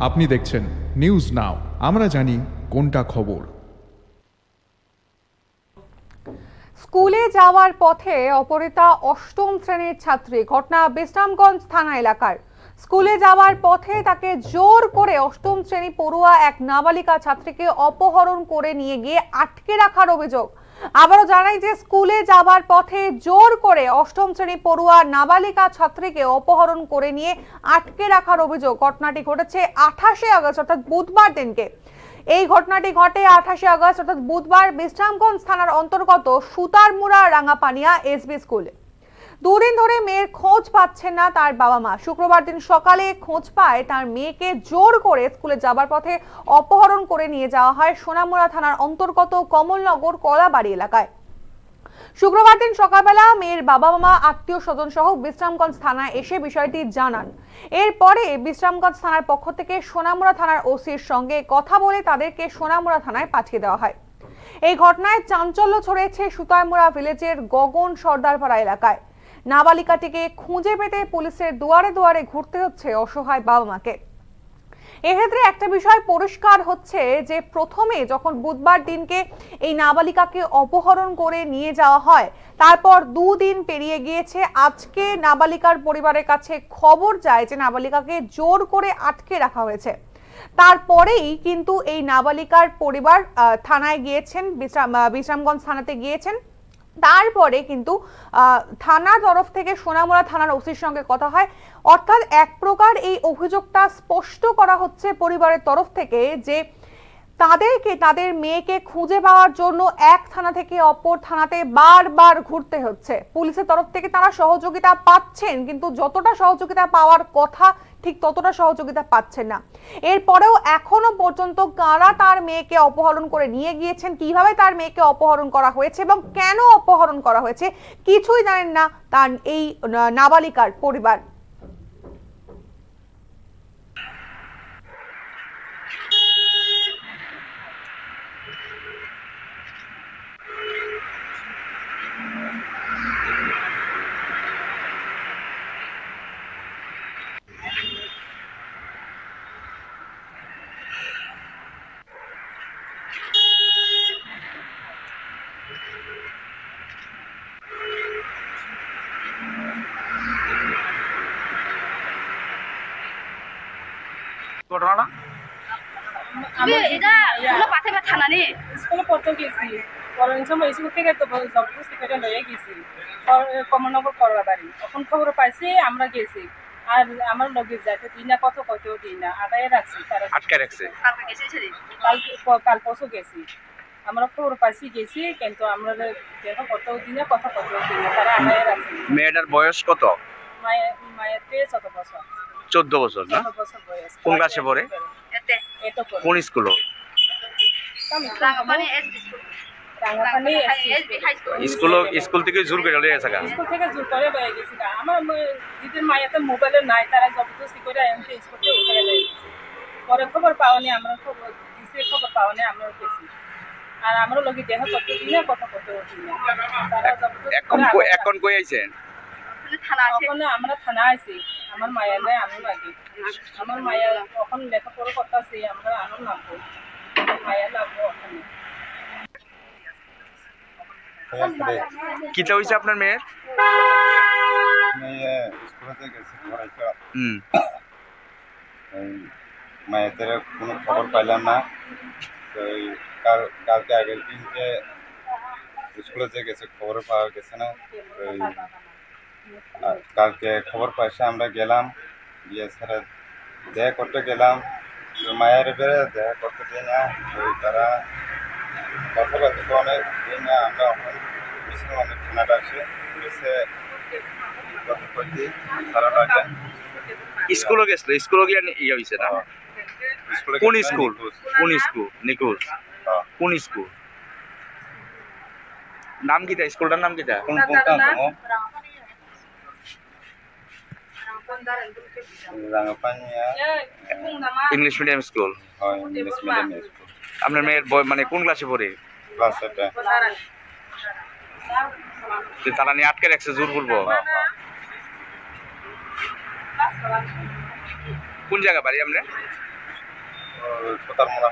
আপনি দেখছেন news now, আমরা জানি কোনটা খবর। স্কুলে যাওয়ার পথে অপহৃতা অষ্টম শ্রেণীর ছাত্রী। ঘটনা বিশ্রামগঞ্জ থানা এলাকার। স্কুলে যাওয়ার পথে তাকে জোর করে অষ্টম শ্রেণী পড়ুয়া এক নাবালিকা ছাত্রীকে অপহরণ করে নিয়ে গিয়ে আটকে রাখার অভিযোগ। আবারও জানাই যে স্কুলে যাবার পথে জোর করে অষ্টম শ্রেণী পড়ুয়া নাবালিকা ছাত্রীকে অপহরণ করে নিয়ে আটকে রাখার অভিযোগ। ঘটনাটি ঘটেছে 28শে আগস্ট অর্থাৎ বুধবার দিনকে। এই ঘটনাটি ঘটে 28শে আগস্ট অর্থাৎ বুধবার বিশ্রামগঞ্জ থানার অন্তর্গত সুতারমুড়া রাঙাপানিয়া এসবি স্কুলে। দুদিন ধরে মেয়ের খোঁজ পাচ্ছেন না তার বাবা মা। শুক্রবার দিন সকালে খোঁজ পায় তার মেয়েকে জোর করে স্কুলে যাবার পথে অপহরণ করে নিয়ে যাওয়া হয় সোনামুড়া থানার অন্তর্গত কমলনগর কলাবাড়ি এলাকায়। শুক্রবার দিন সকালবেলা মেয়ের বাবা মা আত্মীয় স্বজন সহ বিশ্রামগঞ্জ থানায় এসে বিষয়টি জানান। এরপরে বিশ্রামগঞ্জ থানার পক্ষ থেকে সোনামুড়া থানার ওসির সঙ্গে কথা বলে তাদেরকে সোনামুড়া থানায় পাঠিয়ে দেওয়া হয়। এই ঘটনায় চাঞ্চল্য ছড়িয়েছে সুতারমুড়া ভিলেজের গগন সর্দারপাড়া এলাকায়। নাবালিকাটিকে খুঁজে পেতে পুলিশের দুয়ারে দুয়ারে ঘুরতে হচ্ছে অসহায় বাবা মাকে। এক্ষেত্রে একটা বিষয় পরিষ্কার হচ্ছে যে প্রথমে যখন বুধবার দিনকে এই নাবালিকাকে অপহরণ করে নিয়ে যাওয়া হয়, তারপর দুদিন পেরিয়ে গিয়েছে। আজকে নাবালিকার পরিবারের কাছে খবর যায় যে নাবালিকাকে জোর করে আটকে রাখা হয়েছে। তারপরেই কিন্তু এই নাবালিকার পরিবার থানায় গিয়েছেন, বিশ্রামগঞ্জ থানাতে গিয়েছেন। তারপরে কিন্তু থানা তরফ থেকে সোনামুড়া থানার ওসির সঙ্গে কথা হয়। অর্থাৎ এক প্রকার এই অভিযোগটা স্পষ্ট করা হচ্ছে পরিবারের তরফ থেকে যে তাদের মেয়েকে খুঁজে পাওয়ার জন্য এক থানা থেকে অপর থানাতে বারবার ঘুরতে হচ্ছে। পুলিশের তরফ থেকে তারা সহযোগিতা পাচ্ছেন, কিন্তু যতটা সহযোগিতা পাওয়ার কথা ঠিক ততটা সহযোগিতা পাচ্ছেন না। এরপরেও এখনো পর্যন্ত কারা তার মেয়েকে অপহরণ করে নিয়ে গিয়েছেন, কিভাবে তার মেয়েকে অপহরণ করা হয়েছে এবং কেন অপহরণ করা হয়েছে কিছুই জানেন না তার এই নাবালিকার পরিবার। ঘটনাটা স্কুলে পড়তে গেছি, পড়ানোর সময় স্কুল থেকে তো জবরদস্তি করে লয়ে গেছি কমলনগর করলা বাড়ি। তখন খবর পাইছি, আমরা গেছি। আর আমার লগে যাইতে দিই না, কত দিই না, আদায় রাখছি। তারা আটকে রাখছে। কাল পরশু গেছি, আমরা খবর পাইছি গেছি, কিন্তু আমরা দেখো কত দিই না, কত দিই না, তারা আদায় রাখছি। মেয়েটার বয়স কত? মায়ের 14 বছর। 14 বছর না? 14 বছর বয়স। কোন ক্লাসে পড়ে? কোন স্কুল? স্কুল থেকে জোর করে লয়ে গেছে। স্কুল থেকে জোর করে লয়ে গেছি। আমার দিদির মায়ের মোবাইলে নাই, তারা জবরদস্তি করে এমনি স্কুল থেকে উঠে লয়ে গেছে। পরে খবর পাওয়ানি, আমরা খবর দিছি, খবর পাওয়ানি আমরা গেছি। আর আমরা লোকে দেহ কত দিন না, কত দিন না, তারা জবরদস্তি। এখন কই আইছেন? ওখানে আমরা থানা আছি। আমার মায়ের নাই, আমি লাগে। আমার মায়ের তখন লেখাপড়া করতেছি, আমরা আনন্দ নামবো, মায়ের নামবো ওখানে। কিটা হইছে আপনার মেয়ের? মেয়ে স্কুলে গেছে পড়াইতে। মায়েদের কোনো খবর পাইলাম না। তো কালকে আগের দিনকে স্কুলে গেছে, খবর পাওয়া গেছে না। কালকে খবর পাইছে, আমরা গেলাম, গিয়ে স্যার দেখা করতে গেলাম। তো মায়ের বেড়ে দেখা করতে দিই না, তারা কথাবার্তা তো অনেক দিই না। আমরা অনেক থানাটা আসে পুলিশে কথা করছি, তারা লাগে স্কুলও গেছিল। স্কুলও গিয়ে ইয়ে হয়েছে না? কোন স্কুল? কোন স্কুল? নিখোঁজ। কোন স্কুল? নাম কিটা? স্কুলটার নাম কিটা? কোন রাঙাপানিয়া ইংলিশ মিডিয়াম স্কুল। হয়, ইংলিশ মিডিয়াম স্কুল। আপনার মেয়ের মানে কোন ক্লাসে পড়ে? ক্লাস 8-এ। তারা নিয়ে আটকে রাখছে জোর বলবো? কোন জায়গা বাড়ি আপনার? ছতারমোড়া।